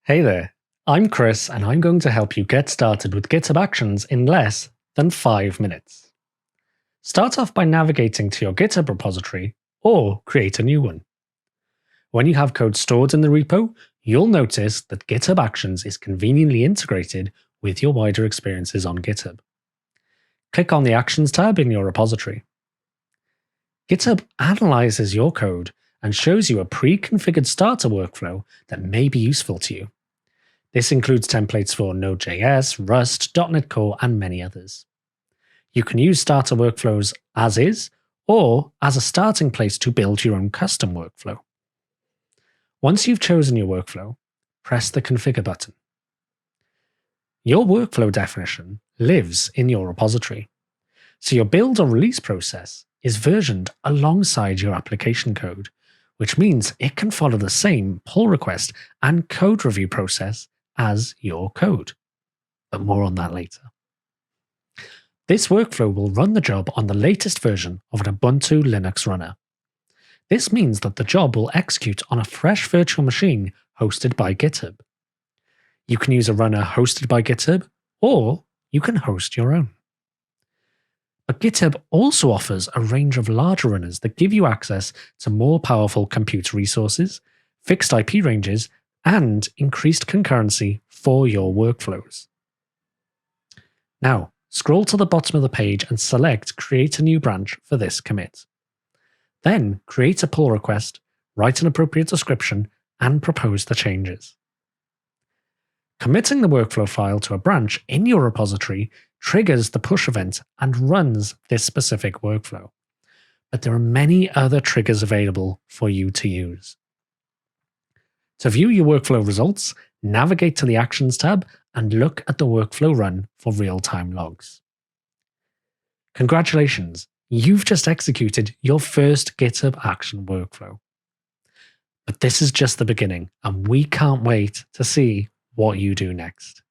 Hey there, I'm Chris and I'm going to help you get started with GitHub Actions in less than 5 minutes. Start off by navigating to your GitHub repository or create a new one. When you have code stored in the repo, you'll notice that GitHub Actions is conveniently integrated with your wider experiences on GitHub. Click on the Actions tab in your repository. GitHub analyzes your code and shows you a pre-configured starter workflow that may be useful to you. This includes templates for Node.js, Rust, .NET Core, and many others. You can use starter workflows as is, or as a starting place to build your own custom workflow. Once you've chosen your workflow, press the Configure button. Your workflow definition lives in your repository, so your build or release process is versioned alongside your application code, which means it can follow the same pull request and code review process as your code. But more on that later. This workflow will run the job on the latest version of an Ubuntu Linux runner. This means that the job will execute on a fresh virtual machine hosted by GitHub. You can use a runner hosted by GitHub, or you can host your own. But GitHub also offers a range of larger runners that give you access to more powerful compute resources, fixed IP ranges, and increased concurrency for your workflows. Now, scroll to the bottom of the page and select Create a New Branch for this commit. Then, create a pull request, write an appropriate description, and propose the changes. Committing the workflow file to a branch in your repository triggers the push event and runs this specific workflow. But there are many other triggers available for you to use. To view your workflow results, navigate to the Actions tab and look at the workflow run for real-time logs. Congratulations, you've just executed your first GitHub Action workflow. But this is just the beginning, and we can't wait to see what you do next.